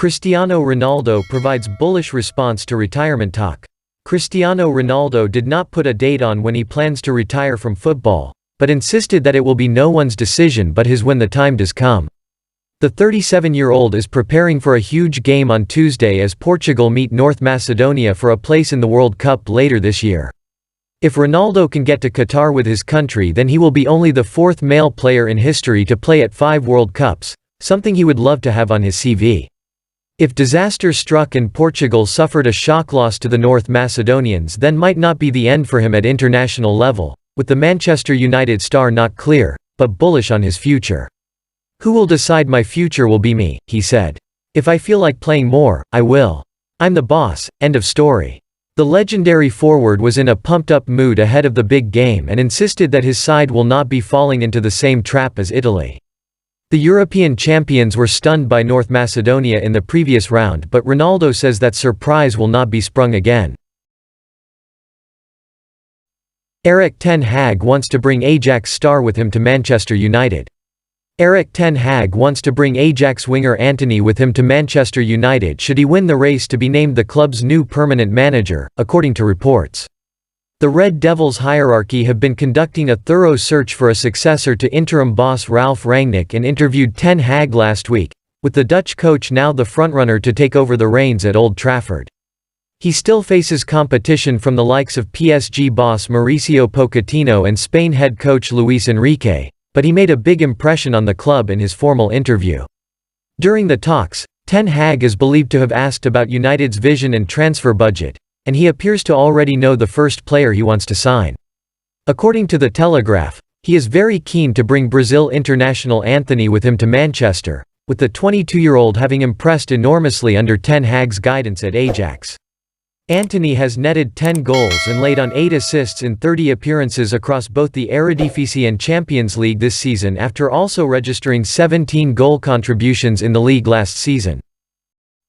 Cristiano Ronaldo provides bullish response to retirement talk. Cristiano Ronaldo did not put a date on when he plans to retire from football, but insisted that it will be no one's decision but his when the time does come. The 37-year-old is preparing for a huge game on Tuesday as Portugal meet North Macedonia for a place in the World Cup later this year. If Ronaldo can get to Qatar with his country, then he will be only the fourth male player in history to play at 5 World Cups, something he would love to have on his CV. If disaster struck and Portugal suffered a shock loss to the North Macedonians, then might not be the end for him at international level, with the Manchester United star not clear, but bullish on his future. "Who will decide my future will be me," he said. "If I feel like playing more, I will. I'm the boss," end of story. The legendary forward was in a pumped-up mood ahead of the big game and insisted that his side will not be falling into the same trap as Italy. The European champions were stunned by North Macedonia in the previous round, but Ronaldo says that surprise will not be sprung again. Erik ten Hag wants to bring Ajax star with him to Manchester United. Erik ten Hag wants to bring Ajax winger Antony with him to Manchester United should he win the race to be named the club's new permanent manager, according to reports. The Red Devils hierarchy have been conducting a thorough search for a successor to interim boss Ralf Rangnick and interviewed ten Hag last week, with the Dutch coach now the frontrunner to take over the reins at Old Trafford. He still faces competition from the likes of PSG boss Mauricio Pochettino and Spain head coach Luis Enrique, but he made a big impression on the club in his formal interview. During the talks, ten Hag is believed to have asked about United's vision and transfer budget, and he appears to already know the first player he wants to sign. According to The Telegraph, he is very keen to bring Brazil international Antony with him to Manchester, with the 22-year-old having impressed enormously under ten Hag's guidance at Ajax. Antony has netted 10 goals and laid on 8 assists in 30 appearances across both the Eredivisie and Champions League this season, after also registering 17 goal contributions in the league last season.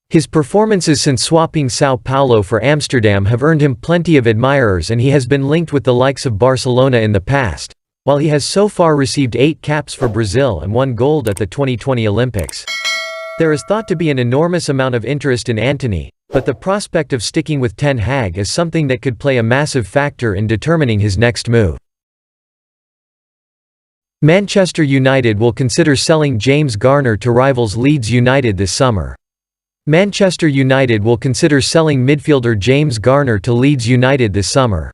His performances since swapping Sao Paulo for Amsterdam have earned him plenty of admirers, and he has been linked with the likes of Barcelona in the past, while he has so far received 8 caps for Brazil and 1 gold at the 2020 Olympics. There is thought to be an enormous amount of interest in Antony, but the prospect of sticking with ten Hag is something that could play a massive factor in determining his next move. Manchester United will consider selling James Garner to rivals Leeds United this summer. Manchester United will consider selling midfielder James Garner to Leeds United this summer.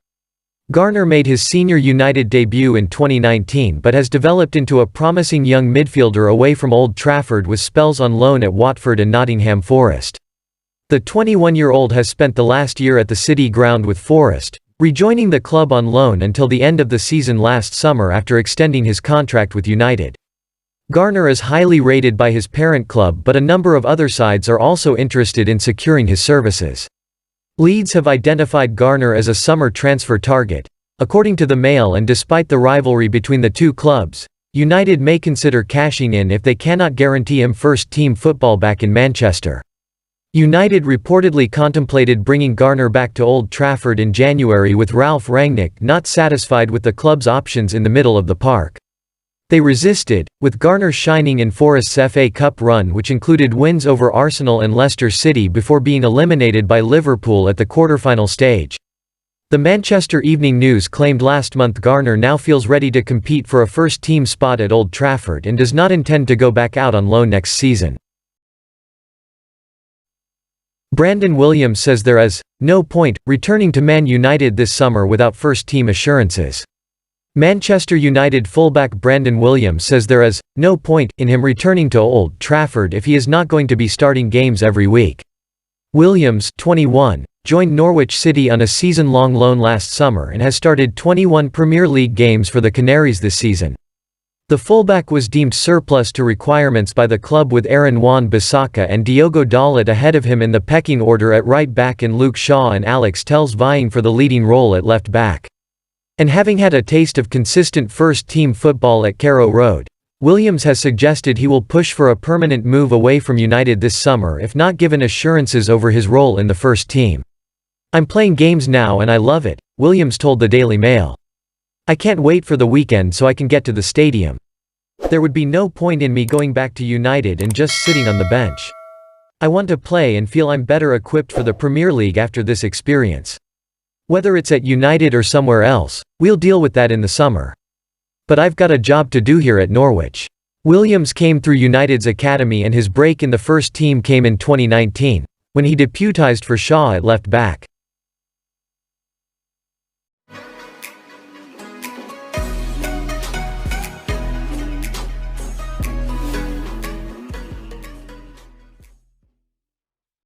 Garner made his senior United debut in 2019 but has developed into a promising young midfielder away from Old Trafford with spells on loan at Watford and Nottingham Forest. The 21-year-old has spent the last year at the City Ground with Forest, rejoining the club on loan until the end of the season last summer after extending his contract with United. Garner is highly rated by his parent club, but a number of other sides are also interested in securing his services. Leeds have identified Garner as a summer transfer target. According to the Mail, and despite the rivalry between the two clubs, United may consider cashing in if they cannot guarantee him first-team football back in Manchester. United reportedly contemplated bringing Garner back to Old Trafford in January, with Ralf Rangnick not satisfied with the club's options in the middle of the park. They resisted, with Garner shining in Forest's FA Cup run, which included wins over Arsenal and Leicester City before being eliminated by Liverpool at the quarter-final stage. The Manchester Evening News claimed last month Garner now feels ready to compete for a first-team spot at Old Trafford and does not intend to go back out on loan next season. Brandon Williams says there is no point returning to Man United this summer without first-team assurances. Manchester United fullback Brandon Williams says there is no point in him returning to Old Trafford if he is not going to be starting games every week. Williams, 21, joined Norwich City on a season-long loan last summer and has started 21 Premier League games for the Canaries this season. The fullback was deemed surplus to requirements by the club, with Aaron Wan-Bissaka and Diogo Dalot ahead of him in the pecking order at right back and Luke Shaw and Alex Telles vying for the leading role at left back. And having had a taste of consistent first-team football at Carrow Road, Williams has suggested he will push for a permanent move away from United this summer if not given assurances over his role in the first team. "I'm playing games now and I love it," Williams told the Daily Mail. "I can't wait for the weekend so I can get to the stadium. There would be no point in me going back to United and just sitting on the bench. I want to play and feel I'm better equipped for the Premier League after this experience. Whether it's at United or somewhere else, we'll deal with that in the summer. But I've got a job to do here at Norwich." Williams came through United's academy and his break in the first team came in 2019, when he deputised for Shaw at left back.